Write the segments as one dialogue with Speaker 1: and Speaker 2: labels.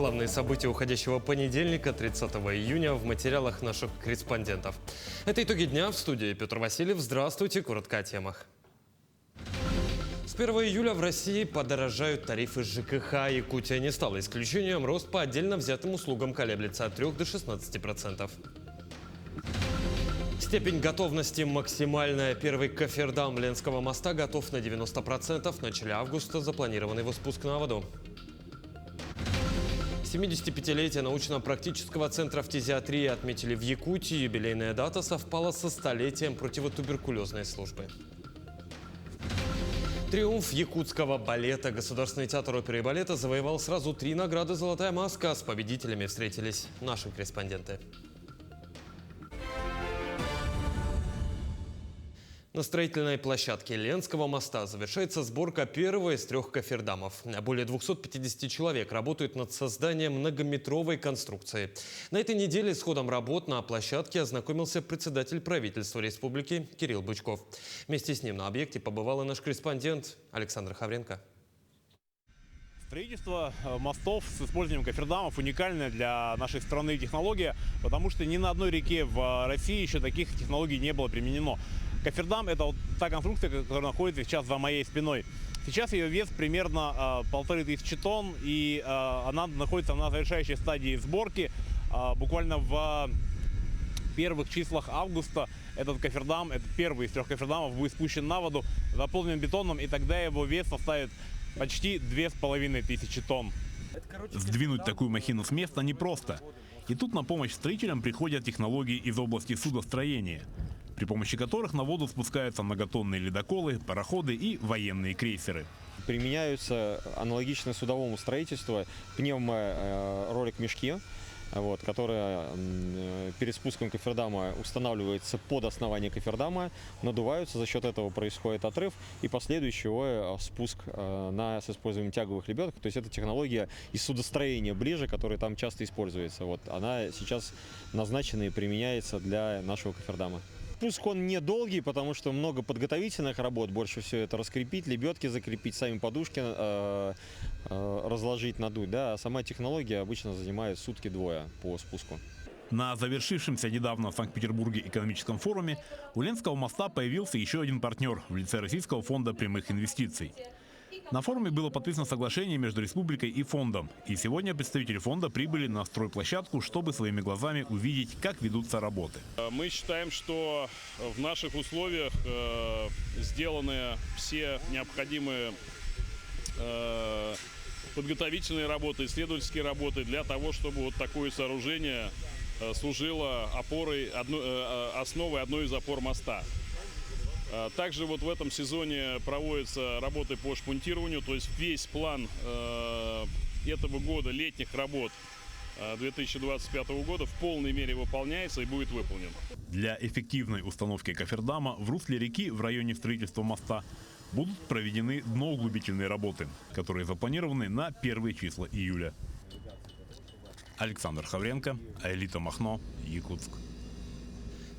Speaker 1: Главные события уходящего понедельника, 30 июня, в материалах наших корреспондентов. Это итоги дня. В студии Петр Васильев. Здравствуйте. Коротко о темах. С 1 июля в России подорожают тарифы ЖКХ. Якутия не стала исключением. Рост по отдельно взятым услугам колеблется от 3 до 16%. Степень готовности максимальная. Первый кофердам Ленского моста готов на 90%. В начале августа запланирован его спуск на воду. 75-летие научно-практического центра фтизиатрии отметили в Якутии. Юбилейная дата совпала со столетием противотуберкулезной службы. Триумф якутского балета. Государственный театр оперы и балета завоевал сразу 3 награды «Золотая маска». С победителями встретились наши корреспонденты. На строительной площадке Ленского моста завершается сборка первого из 3 кофердамов. Более 250 человек работают над созданием многометровой конструкции. На этой неделе с ходом работ на площадке ознакомился председатель правительства республики Кирилл Бычков. Вместе с ним на объекте побывал и наш корреспондент Александр Хавренко.
Speaker 2: Строительство мостов с использованием кофердамов уникальная для нашей страны технология, потому что ни на одной реке в России еще таких технологий не было применено. Кофердам – это вот та конструкция, которая находится сейчас за моей спиной. Сейчас ее вес примерно 1500 тонн, и она находится на завершающей стадии сборки. Буквально в первых числах августа этот кофердам, это первый из 3 кофердамов, будет спущен на воду, заполнен бетоном, и тогда его вес составит почти 2500 тонн. Сдвинуть такую махину с места непросто. И тут на помощь строителям приходят технологии из области судостроения, при помощи которых на воду спускаются многотонные ледоколы, пароходы и военные крейсеры.
Speaker 3: Применяются аналогично судовому строительству пневморолик-мешки, которые перед спуском кофердама устанавливаются под основание кофердама, надуваются, за счет этого происходит отрыв и последующий спуск с использованием тяговых лебедок. То есть это технология из судостроения ближе, которая там часто используется. Она сейчас назначена и применяется для нашего кофердама. Спуск он недолгий, потому что много подготовительных работ. Больше всего это раскрепить, лебедки закрепить, сами подушки разложить, надуть. А сама технология обычно занимает сутки-двое по спуску.
Speaker 2: На завершившемся недавно в Санкт-Петербурге экономическом форуме у Ленского моста появился еще один партнер в лице Российского фонда прямых инвестиций. На форуме было подписано соглашение между республикой и фондом. И сегодня представители фонда прибыли на стройплощадку, чтобы своими глазами увидеть, как ведутся работы.
Speaker 4: Мы считаем, что в наших условиях сделаны все необходимые подготовительные работы, исследовательские работы для того, чтобы вот такое сооружение служило основой одной из опор моста. Также вот в этом сезоне проводятся работы по шпунтированию, то есть весь план этого года, летних работ 2025 года в полной мере выполняется и будет выполнен.
Speaker 2: Для эффективной установки кофердама в русле реки в районе строительства моста будут проведены дноуглубительные работы, которые запланированы на первые числа июля. Александр Хавренко, Аэлита Махно, Якутск.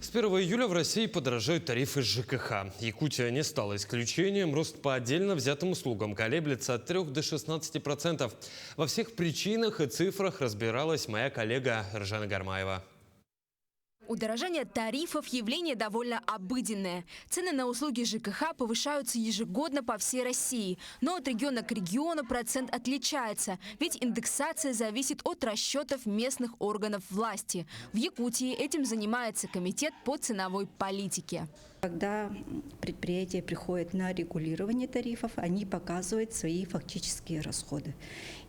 Speaker 1: С 1 июля в России подорожают тарифы ЖКХ. Якутия не стала исключением. Рост по отдельно взятым услугам колеблется от 3 до 16%. Во всех причинах и цифрах разбиралась моя коллега Ржана Гармаева.
Speaker 5: Удорожание тарифов – явление довольно обыденное. Цены на услуги ЖКХ повышаются ежегодно по всей России. Но от региона к региону процент отличается. Ведь индексация зависит от расчетов местных органов власти. В Якутии этим занимается Комитет по ценовой политике.
Speaker 6: Когда предприятия приходят на регулирование тарифов, они показывают свои фактические расходы.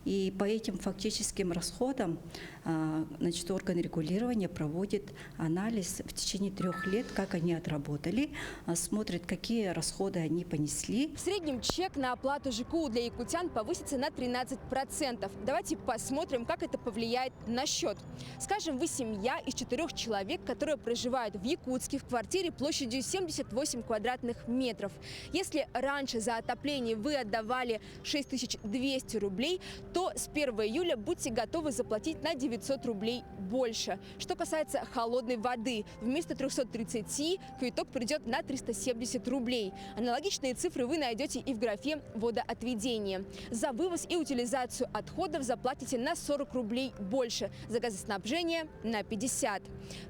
Speaker 6: И по этим фактическим расходам орган регулирования проводит анализ в течение 3 лет, как они отработали, смотрит, какие расходы они понесли.
Speaker 5: В среднем чек на оплату ЖКУ для якутян повысится на 13%. Давайте посмотрим, как это повлияет на счет. Скажем, вы семья из 4 человек, которые проживают в Якутске в квартире площадью 7 78 квадратных метров. Если раньше за отопление вы отдавали 6200 рублей, то с 1 июля будьте готовы заплатить на 900 рублей больше. Что касается холодной воды, вместо 330 квиток придет на 370 рублей. Аналогичные цифры вы найдете и в графе «Водоотведение». За вывоз и утилизацию отходов заплатите на 40 рублей больше, за газоснабжение – на 50.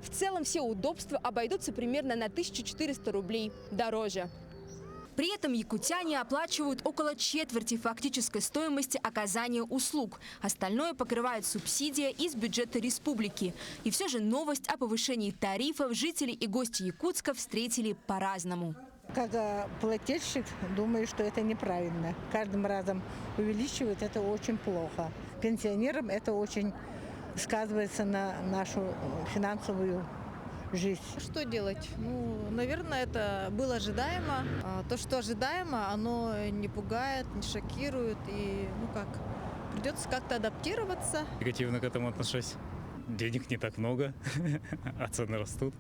Speaker 5: В целом все удобства обойдутся примерно на 1400 рублей дороже. При этом якутяне оплачивают около четверти фактической стоимости оказания услуг. Остальное покрывает субсидия из бюджета республики. И все же новость о повышении тарифов жители и гости Якутска встретили по-разному.
Speaker 7: Как плательщик, думаю, что это неправильно. Каждым разом увеличивают, это очень плохо. Пенсионерам это очень сказывается на нашу финансовую жизнь.
Speaker 8: Что делать? Ну, наверное, это было ожидаемо. То, что ожидаемо, оно не пугает, не шокирует. И, придется как-то адаптироваться.
Speaker 9: Негативно к этому отношусь. Денег не так много, а цены растут.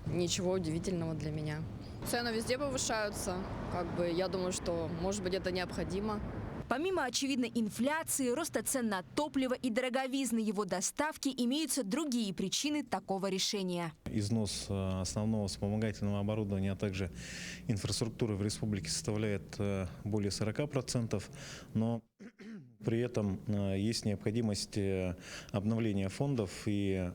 Speaker 10: Ничего удивительного для меня. Цены везде повышаются. Я думаю, что, может быть, это необходимо.
Speaker 5: Помимо очевидной инфляции, роста цен на топливо и дороговизны его доставки, имеются другие причины такого решения.
Speaker 11: Износ основного вспомогательного оборудования, а также инфраструктуры в республике составляет более 40%, но при этом есть необходимость обновления фондов, и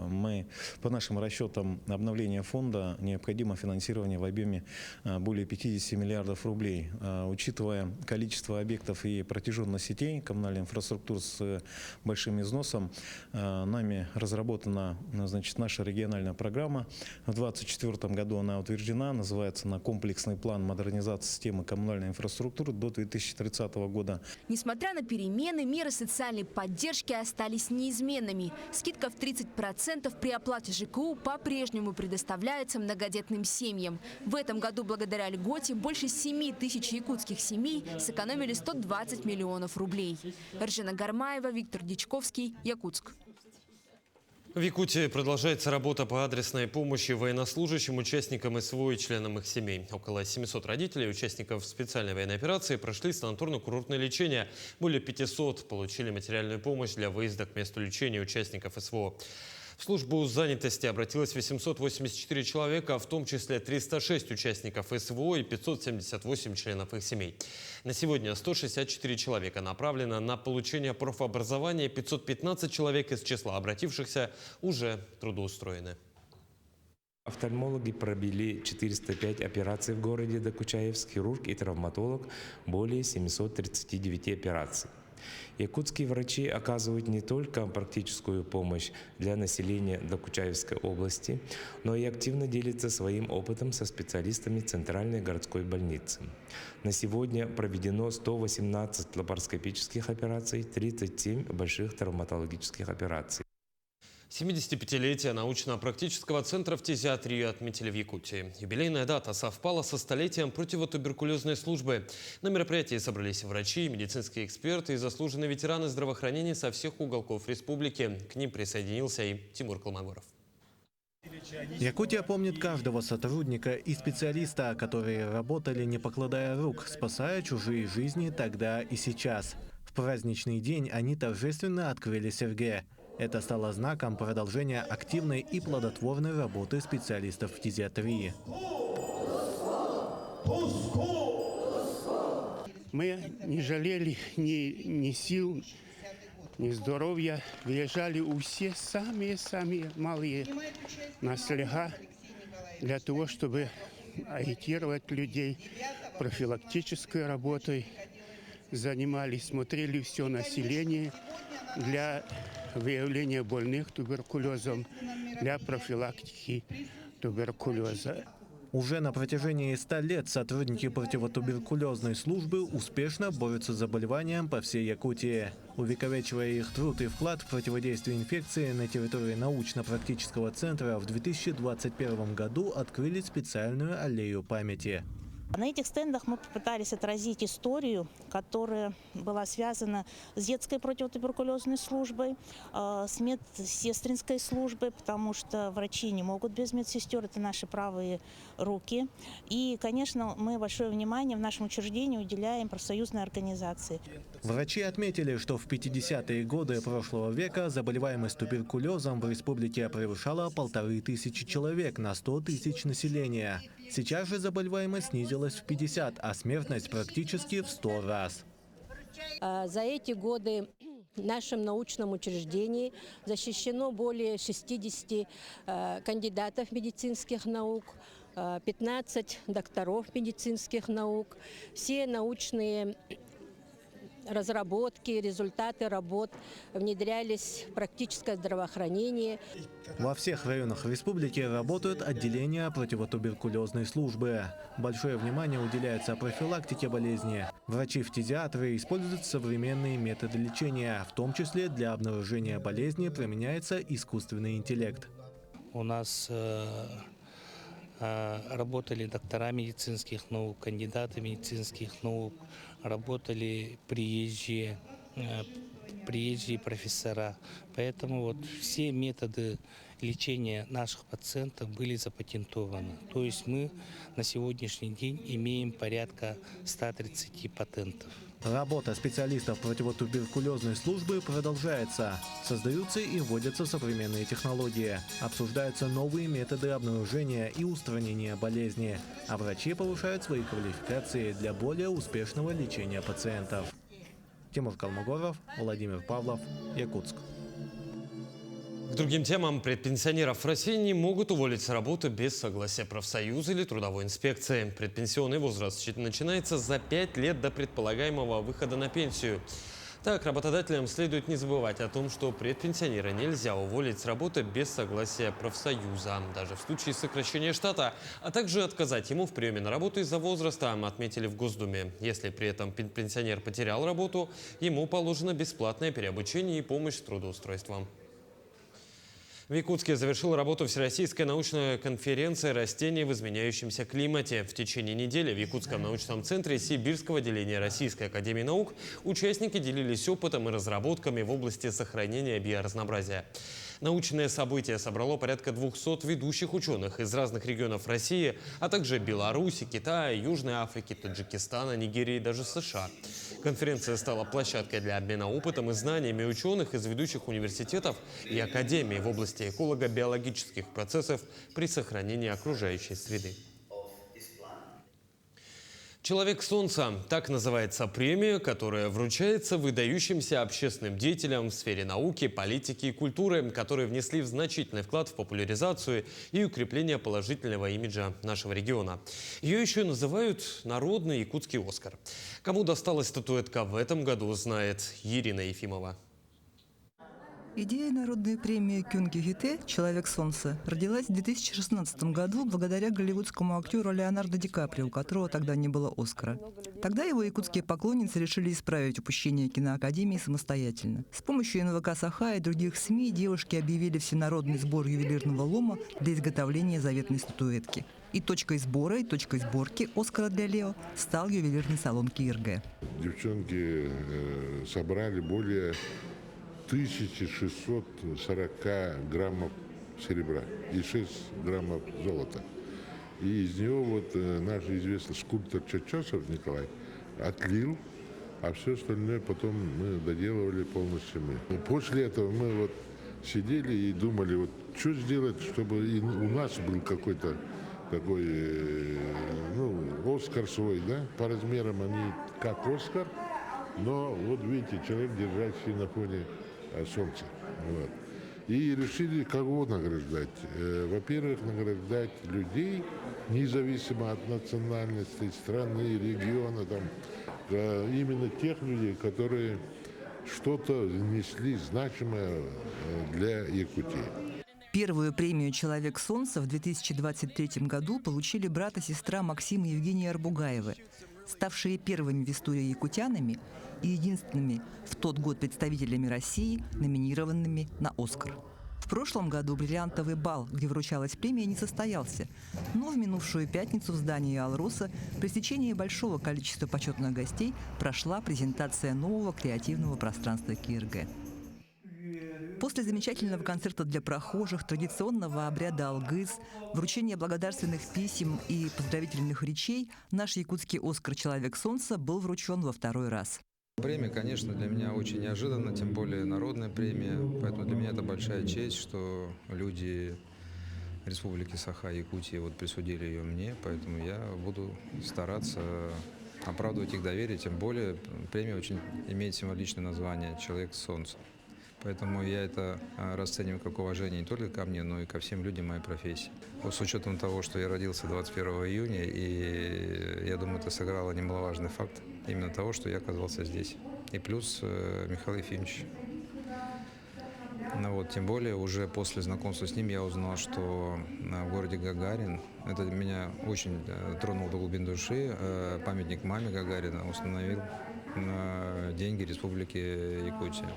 Speaker 11: мы, по нашим расчетам, обновления фонда необходимо финансирование в объеме более 50 миллиардов рублей. Учитывая количество объектов и протяженность сетей коммунальной инфраструктуры с большим износом, нами разработана, наша региональная программа. В 2024 году она утверждена, называется она «Комплексный план модернизации системы коммунальной инфраструктуры до 2030 года».
Speaker 5: Несмотря на перемены, меры социальной поддержки остались неизменными. Скидка в 30% при оплате ЖКУ по-прежнему предоставляется многодетным семьям. В этом году благодаря льготе больше 7 тысяч якутских семей сэкономили 120 миллионов рублей. Эржена Гармаева, Виктор Дичковский, Якутск.
Speaker 1: В Якутии продолжается работа по адресной помощи военнослужащим, участникам СВО и членам их семей. Около 700 родителей, участников специальной военной операции, прошли санаторно-курортное лечение. Более 500 получили материальную помощь для выезда к месту лечения участников СВО. В службу занятости обратилось 884 человека, в том числе 306 участников СВО и 578 членов их семей. На сегодня 164 человека направлено на получение профобразования, 515 человек из числа обратившихся уже трудоустроены.
Speaker 12: Офтальмологи провели 405 операций в городе Докучаевск, хирург и травматолог более 739 операций. Якутские врачи оказывают не только практическую помощь для населения Докучаевской области, но и активно делятся своим опытом со специалистами Центральной городской больницы. На сегодня проведено 118 лапароскопических операций, 37 больших травматологических операций.
Speaker 1: 75-летие научно-практического центра фтизиатрии отметили в Якутии. Юбилейная дата совпала со столетием противотуберкулезной службы. На мероприятии собрались врачи, медицинские эксперты и заслуженные ветераны здравоохранения со всех уголков республики. К ним присоединился и Тимур Колмогоров.
Speaker 13: Якутия помнит каждого сотрудника и специалиста, которые работали, не покладая рук, спасая чужие жизни тогда и сейчас. В праздничный день они торжественно открыли Сергея. Это стало знаком продолжения активной и плодотворной работы специалистов фтизиатрии.
Speaker 14: Мы не жалели ни сил, ни здоровья. Выезжали все самые малые на слега для того, чтобы агитировать людей профилактической работой. Занимались, смотрели все население для выявления больных туберкулезом, для профилактики туберкулеза.
Speaker 13: Уже на протяжении 100 лет сотрудники противотуберкулезной службы успешно борются с заболеванием по всей Якутии. Увековечивая их труд и вклад в противодействие инфекции, на территории научно-практического центра в 2021 году открыли специальную аллею памяти.
Speaker 15: На этих стендах мы попытались отразить историю, которая была связана с детской противотуберкулезной службой, с медсестринской службой, потому что врачи не могут без медсестер, это наши правые руки. И, конечно, мы большое внимание в нашем учреждении уделяем профсоюзной организации.
Speaker 13: Врачи отметили, что в 50-е годы прошлого века заболеваемость туберкулезом в республике превышала 1500 человек на 100 тысяч населения. Сейчас же заболеваемость снизилась в 50, а смертность практически в 100 раз.
Speaker 16: За эти годы в нашем научном учреждении защищено более 60 кандидатов медицинских наук, 15 докторов медицинских наук. Все научные разработки, результаты работ внедрялись в практическое здравоохранение.
Speaker 13: Во всех районах республики работают отделения противотуберкулезной службы. Большое внимание уделяется профилактике болезни. Врачи-фтизиатры используют современные методы лечения, в том числе для обнаружения болезни применяется искусственный интеллект.
Speaker 17: У нас работали доктора медицинских наук, кандидаты медицинских наук, работали приезжие профессора. Поэтому вот все методы лечения наших пациентов были запатентованы. То есть мы на сегодняшний день имеем порядка 130 патентов.
Speaker 13: Работа специалистов противотуберкулезной службы продолжается. Создаются и вводятся современные технологии. Обсуждаются новые методы обнаружения и устранения болезни. А врачи повышают свои квалификации для более успешного лечения пациентов. Тимур Калмогоров, Владимир Павлов, Якутск.
Speaker 1: К другим темам. Предпенсионеров в России не могут уволить с работы без согласия профсоюза или трудовой инспекции. Предпенсионный возраст начинается за 5 лет до предполагаемого выхода на пенсию. Так, работодателям следует не забывать о том, что предпенсионера нельзя уволить с работы без согласия профсоюза, даже в случае сокращения штата, а также отказать ему в приеме на работу из-за возраста, отметили в Госдуме. Если при этом пенсионер потерял работу, ему положено бесплатное переобучение и помощь с трудоустройством. В Якутске завершила работу Всероссийская научная конференция «Растения в изменяющемся климате». В течение недели в Якутском научном центре Сибирского отделения Российской академии наук участники делились опытом и разработками в области сохранения биоразнообразия. Научное событие собрало порядка 200 ведущих ученых из разных регионов России, а также Беларуси, Китая, Южной Африки, Таджикистана, Нигерии и даже США. Конференция стала площадкой для обмена опытом и знаниями ученых из ведущих университетов и академий в области эколого-биологических процессов при сохранении окружающей среды. «Человек Солнца» – так называется премия, которая вручается выдающимся общественным деятелям в сфере науки, политики и культуры, которые внесли значительный вклад в популяризацию и укрепление положительного имиджа нашего региона. Ее еще называют «Народный якутский Оскар». Кому досталась статуэтка в этом году, знает Ирина Ефимова.
Speaker 18: Идея народной премии Кюнгюхите «Человек Солнца» родилась в 2016 году благодаря голливудскому актеру Леонардо Ди Каприо, у которого тогда не было «Оскара». Тогда его якутские поклонницы решили исправить упущение киноакадемии самостоятельно. С помощью НВК «Саха» и других СМИ девушки объявили всенародный сбор ювелирного лома для изготовления заветной статуэтки. И точкой сбора, и точкой сборки «Оскара» для Лео стал ювелирный салон КИРГ.
Speaker 19: Девчонки собрали более 1640 граммов серебра и 6 граммов золота. И из него вот наш известный скульптор Чачосов Николай отлил, а все остальное потом мы доделывали полностью мы. После этого мы вот сидели и думали, вот что сделать, чтобы и у нас был какой-то такой, Оскар свой, да? По размерам они как Оскар, но вот видите, человек, держащий на фоне солнца. Вот. И решили кого награждать. Во-первых, награждать людей, независимо от национальности, страны, региона, там, именно тех людей, которые что-то внесли значимое для Якутии.
Speaker 18: Первую премию «Человек Солнца» в 2023 году получили брат и сестра Максим и Евгения Арбугаевы, ставшие первыми в истории якутянами и единственными в тот год представителями России, номинированными на «Оскар». В прошлом году бриллиантовый бал, где вручалась премия, не состоялся. Но в минувшую пятницу в здании «Алроса» при стечении большого количества почетных гостей прошла презентация нового креативного пространства КРГ. После замечательного концерта для прохожих, традиционного обряда алгыз, вручения благодарственных писем и поздравительных речей, наш якутский «Оскар «Человек солнца» был вручен во второй раз.
Speaker 20: Премия, конечно, для меня очень неожиданна, тем более народная премия. Поэтому для меня это большая честь, что люди Республики Саха-Якутия присудили ее мне. Поэтому я буду стараться оправдывать их доверие. Тем более премия очень имеет символичное название «Человек солнца». Поэтому я это расцениваю как уважение не только ко мне, но и ко всем людям моей профессии. С учетом того, что я родился 21 июня, и я думаю, это сыграло немаловажный факт именно того, что я оказался здесь. И плюс Михаил Ефимович. Тем более уже после знакомства с ним я узнал, что в городе Гагарин, это меня очень тронуло до глубин души, памятник маме Гагарина установил на деньги Республики Якутия.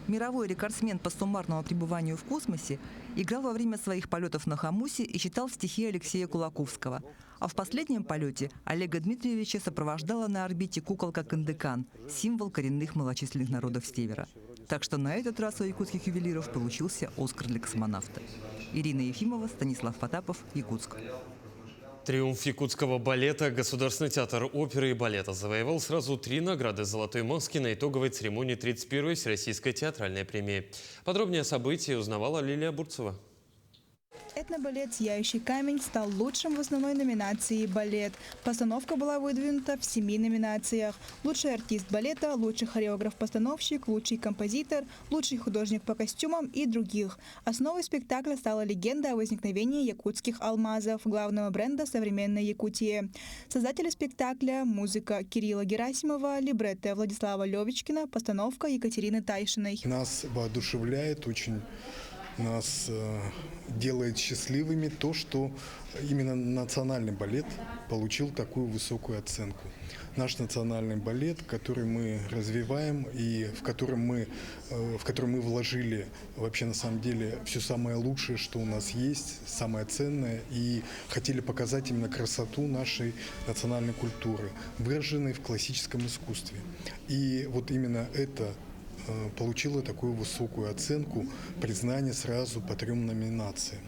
Speaker 18: Мировой рекордсмен по суммарному пребыванию в космосе играл во время своих полетов на Хамусе и читал стихи Алексея Кулаковского. А в последнем полете Олега Дмитриевича сопровождала на орбите куколка Кандыкан, символ коренных малочисленных народов Севера. Так что на этот раз у якутских ювелиров получился «Оскар» для космонавта. Ирина Ефимова, Станислав Потапов, Якутск.
Speaker 1: Триумф якутского балета Государственный театр оперы и балета завоевал сразу 3 награды «Золотой маски» на итоговой церемонии 31-й Всероссийской театральной премии. Подробнее о событии узнавала Лилия Бурцева.
Speaker 21: Этнобалет «Сияющий камень» стал лучшим в основной номинации «Балет». Постановка была выдвинута в 7 номинациях. Лучший артист балета, лучший хореограф-постановщик, лучший композитор, лучший художник по костюмам и других. Основой спектакля стала легенда о возникновении якутских алмазов, главного бренда современной Якутии. Создатели спектакля – музыка Кирилла Герасимова, либретто Владислава Левичкина, постановка Екатерины Тайшиной.
Speaker 22: Нас воодушевляет очень. Нас делает счастливыми то, что именно национальный балет получил такую высокую оценку. Наш национальный балет, который мы развиваем и в который мы вложили вообще на самом деле все самое лучшее, что у нас есть, самое ценное, и хотели показать именно красоту нашей национальной культуры, выраженной в классическом искусстве. И именно это получила такую высокую оценку, признание сразу по 3 номинациям.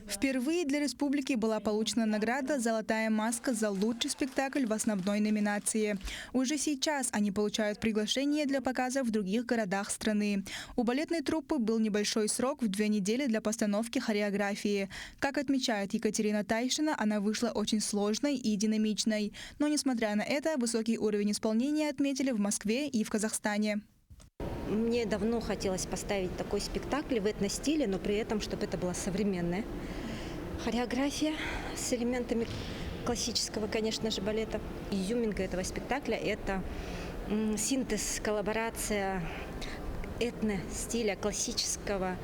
Speaker 21: Впервые для республики была получена награда «Золотая маска» за лучший спектакль в основной номинации. Уже сейчас они получают приглашение для показа в других городах страны. У балетной труппы был небольшой срок в 2 недели для постановки хореографии. Как отмечает Екатерина Тайшина, она вышла очень сложной и динамичной. Но, несмотря на это, высокий уровень исполнения отметили в Москве и в Казахстане.
Speaker 23: Мне давно хотелось поставить такой спектакль в этностиле, но при этом, чтобы это была современная хореография с элементами классического, конечно же, балета. Изюминка этого спектакля – это синтез, коллаборация этно-стиля классического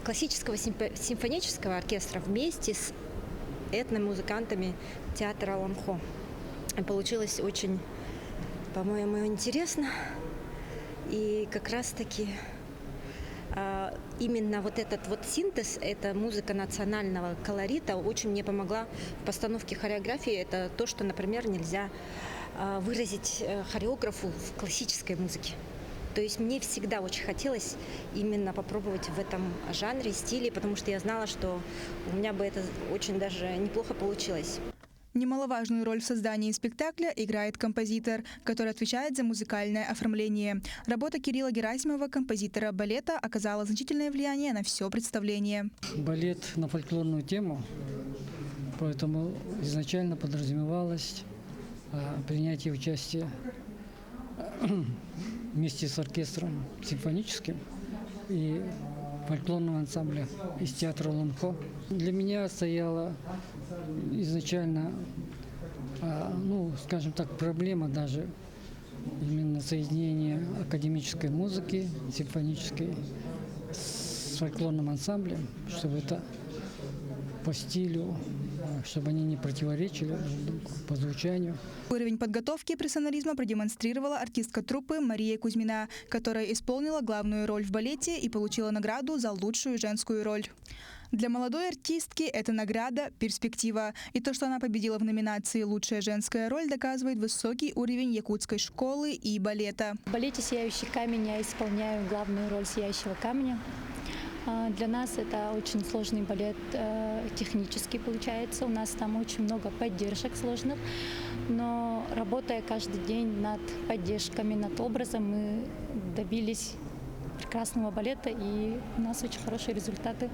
Speaker 23: симфонического оркестра вместе с этномузыкантами театра Ланхо. И получилось очень, по-моему, интересно. И как раз-таки именно этот синтез, эта музыка национального колорита очень мне помогла в постановке хореографии. Это то, что, например, нельзя выразить хореографу в классической музыке. То есть мне всегда очень хотелось именно попробовать в этом жанре, стиле, потому что я знала, что у меня бы это очень даже неплохо получилось.
Speaker 21: Немаловажную роль в создании спектакля играет композитор, который отвечает за музыкальное оформление. Работа Кирилла Герасимова, композитора балета, оказала значительное влияние на все представление.
Speaker 24: Балет на фольклорную тему, поэтому изначально подразумевалось принятие участия вместе с оркестром симфоническим и фольклорного ансамбля из театра Ланхо. Для меня стояла изначально, скажем так, проблема даже именно соединения академической музыки, симфонической с фольклорным ансамблем, чтобы это по стилю чтобы они не противоречили друг другу по звучанию.
Speaker 21: Уровень подготовки профессионализма продемонстрировала артистка труппы Мария Кузьмина, которая исполнила главную роль в балете и получила награду за лучшую женскую роль. Для молодой артистки эта награда – перспектива. И то, что она победила в номинации «Лучшая женская роль», доказывает высокий уровень якутской школы и балета.
Speaker 2: В балете «Сияющий камень» я исполняю главную роль сияющего камня. Для нас это очень сложный балет, технически получается. У нас там очень много поддержек сложных. Но работая каждый день над поддержками, над образом, мы добились прекрасного балета, и у нас очень хорошие результаты.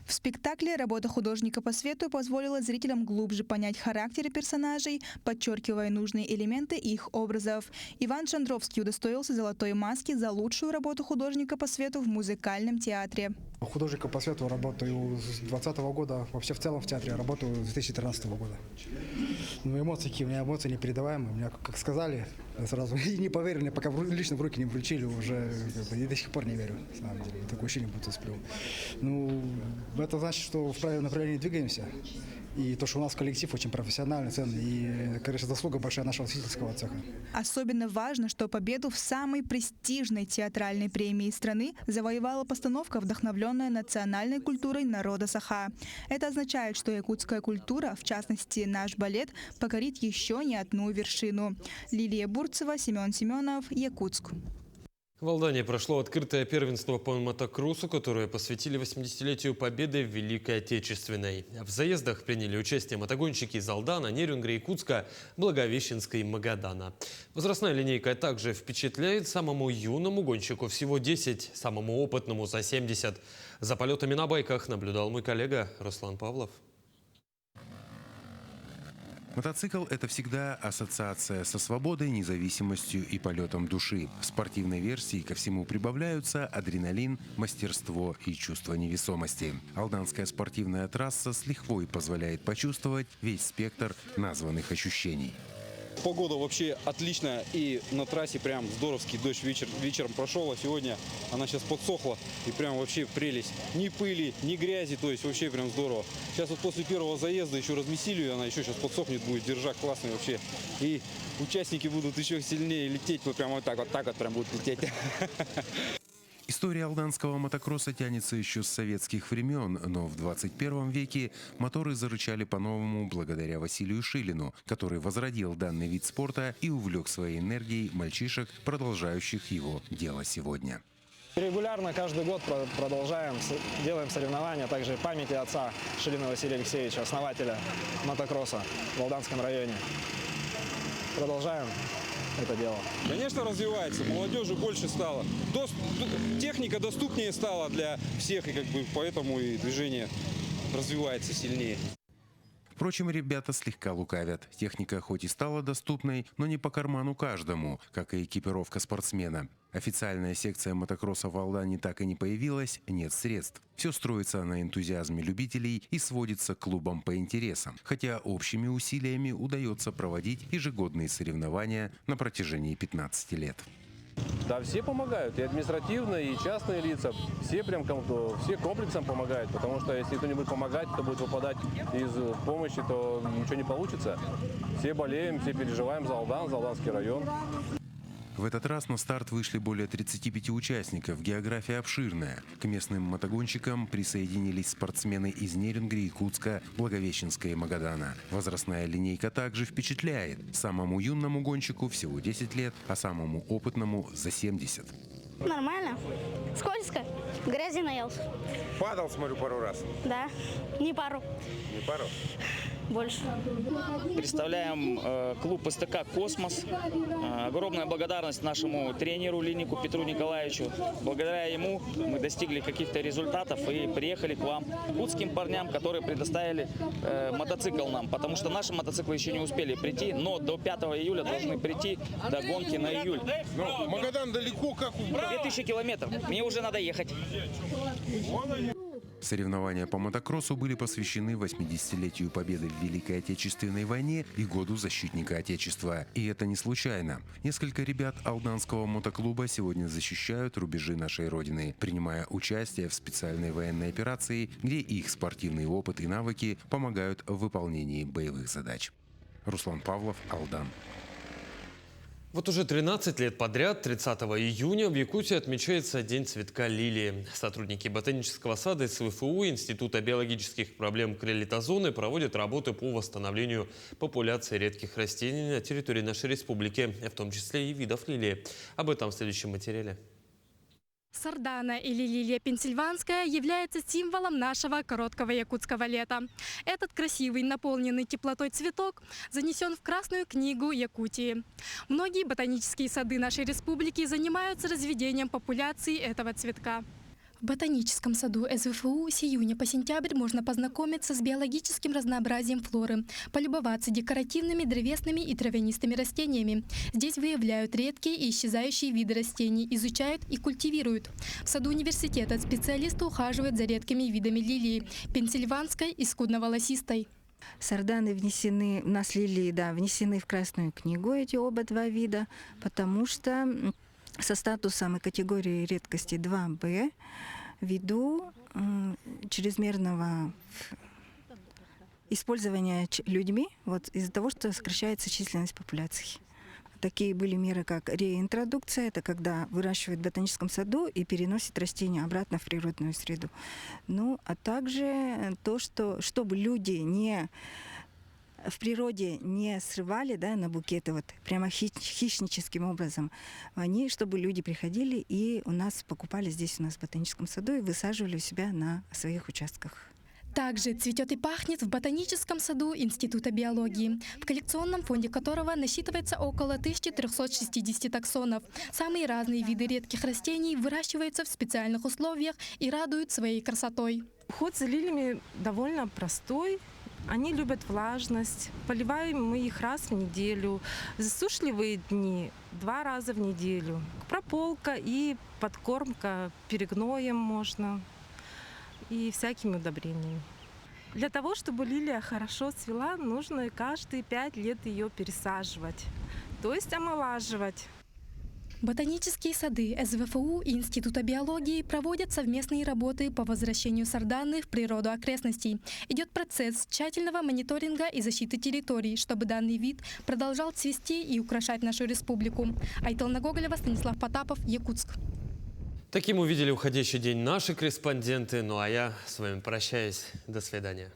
Speaker 21: В спектакле работа художника по свету позволила зрителям глубже понять характеры персонажей, подчеркивая нужные элементы их образов. Иван Шандровский удостоился золотой маски за лучшую работу художника по свету в музыкальном театре.
Speaker 3: Художника по свету работаю с 2020 года, вообще в целом в театре работаю с 2013 года. Ну, эмоции какие, у меня эмоции непередаваемые. Меня, как сказали, сразу и не поверили, мне пока лично в руки не вручили, уже и до сих пор не верю, на самом деле. Такое ощущение, будто сплю. Ну, это значит, что в правильном направлении двигаемся. И то, что у нас коллектив очень профессиональный, ценный, и, конечно, заслуга большая нашего зрительского цеха.
Speaker 21: Особенно важно, что победу в самой престижной театральной премии страны завоевала постановка, вдохновленная национальной культурой народа Саха. Это означает, что якутская культура, в частности наш балет, покорит еще не одну вершину. Лилия Бурцева, Семен Семенов, Якутск.
Speaker 1: В Алдане прошло открытое первенство по мотокроссу, которое посвятили 80-летию победы в Великой Отечественной. В заездах приняли участие мотогонщики из Алдана, Нерюнгри, Якутска, Благовещенска и Магадана. Возрастная линейка также впечатляет. Самому юному гонщику всего 10, самому опытному за 70. За полетами на байках наблюдал мой коллега Руслан Павлов.
Speaker 4: Мотоцикл – это всегда ассоциация со свободой, независимостью и полетом души. В спортивной версии ко всему прибавляются адреналин, мастерство и чувство невесомости. Алданская спортивная трасса с лихвой позволяет почувствовать весь спектр названных ощущений.
Speaker 6: Погода вообще отличная, и на трассе прям здоровский дождь вечером прошел, а сегодня она сейчас подсохла, и прям вообще прелесть. Ни пыли, ни грязи, то есть вообще прям здорово. Сейчас вот после первого заезда еще размесили ее, она еще сейчас подсохнет, будет держак классный вообще. И участники будут еще сильнее лететь, вот прям вот так прям будут лететь.
Speaker 4: История алданского мотокросса тянется еще с советских времен, но в 21 веке моторы зарычали по-новому благодаря Василию Шилину, который возродил данный вид спорта и увлек своей энергией мальчишек, продолжающих его дело сегодня.
Speaker 25: Регулярно каждый год делаем соревнования, также в памяти отца Шилина Василия Алексеевича, основателя мотокросса в Алданском районе. Продолжаем это дело.
Speaker 6: Конечно, развивается, молодежи больше стало. Техника доступнее стала для всех, и поэтому и движение развивается сильнее.
Speaker 4: Впрочем, ребята слегка лукавят. Техника хоть и стала доступной, но не по карману каждому, как и экипировка спортсмена. Официальная секция мотокросса в Алдане так и не появилась, нет средств. Все строится на энтузиазме любителей и сводится к клубам по интересам. Хотя общими усилиями удается проводить ежегодные соревнования на протяжении 15 лет.
Speaker 26: Да, все помогают, и административно, и частные лица, все комплексом помогают, потому что если кто не будет помогать, кто будет выпадать из помощи, то ничего не получится. Все болеем, все переживаем за Алдан, за Алданский район.
Speaker 4: В этот раз на старт вышли более 35 участников, география обширная. К местным мотогонщикам присоединились спортсмены из Нерюнгри, Якутска, Благовещенска и Магадана. Возрастная линейка также впечатляет. Самому юному гонщику всего 10 лет, а самому опытному за 70.
Speaker 27: Нормально. Скользко. Грязи наелся.
Speaker 6: Падал, смотрю, пару раз.
Speaker 27: Да. Не пару.
Speaker 6: Не пару?
Speaker 27: Больше.
Speaker 28: Представляем клуб СТК «Космос». Огромная благодарность нашему тренеру Линнику Петру Николаевичу. Благодаря ему мы достигли каких-то результатов и приехали к вам, якутским парням, которые предоставили мотоцикл нам. Потому что наши мотоциклы еще не успели прийти, но до 5 июля должны прийти до гонки на июль.
Speaker 6: Магадан далеко, как у...
Speaker 28: 2000 километров. Мне уже надо ехать.
Speaker 4: Соревнования по мотокроссу были посвящены 80-летию победы в Великой Отечественной войне и Году защитника Отечества. И это не случайно. Несколько ребят Алданского мотоклуба сегодня защищают рубежи нашей Родины, принимая участие в специальной военной операции, где их спортивный опыт и навыки помогают в выполнении боевых задач. Руслан Павлов, Алдан.
Speaker 1: Вот уже 13 лет подряд, 30 июня, в Якутии отмечается День цветка лилии. Сотрудники ботанического сада СВФУ Института биологических проблем крилитозоны проводят работы по восстановлению популяции редких растений на территории нашей республики, в том числе и видов лилии. Об этом в следующем материале.
Speaker 5: Сардана или лилия пенсильванская является символом нашего короткого якутского лета. Этот красивый, наполненный теплотой цветок занесен в Красную книгу Якутии. Многие ботанические сады нашей республики занимаются разведением популяции этого цветка. В ботаническом саду СВФУ с июня по сентябрь можно познакомиться с биологическим разнообразием флоры, полюбоваться декоративными древесными и травянистыми растениями. Здесь выявляют редкие и исчезающие виды растений, изучают и культивируют. В саду университета специалисты ухаживают за редкими видами лилии – пенсильванской и скудно-волосистой.
Speaker 7: Сарданы внесены, у нас лилии, да, внесены в Красную книгу, эти оба два вида, потому что со статусом и категорией редкости 2Б ввиду чрезмерного использования людьми из-за того, что сокращается численность популяций. Такие были меры, как реинтродукция, это когда выращивают в ботаническом саду и переносят растения обратно в природную среду. Ну, а также то, что чтобы люди в природе не срывали, да, на букеты прямо хищническим образом, чтобы люди приходили и у нас покупали здесь у нас в ботаническом саду и высаживали у себя на своих участках.
Speaker 5: Также цветет и пахнет в ботаническом саду Института биологии, в коллекционном фонде которого насчитывается около 1360 таксонов. Самые разные виды редких растений выращиваются в специальных условиях и радуют своей красотой.
Speaker 8: Уход за лилиями довольно простой. Они любят влажность. Поливаем мы их раз в неделю. В засушливые дни 2 раза в неделю. Прополка и подкормка перегноем можно и всякими удобрениями. Для того, чтобы лилия хорошо цвела, нужно каждые 5 лет ее пересаживать, то есть омолаживать.
Speaker 5: Ботанические сады СВФУ и Института биологии проводят совместные работы по возвращению сарданы в природу окрестностей. Идет процесс тщательного мониторинга и защиты территорий, чтобы данный вид продолжал цвести и украшать нашу республику. Айтална Гоголева, Станислав Потапов, Якутск.
Speaker 1: Таким увидели уходящий день наши корреспонденты. Ну а я с вами прощаюсь. До свидания.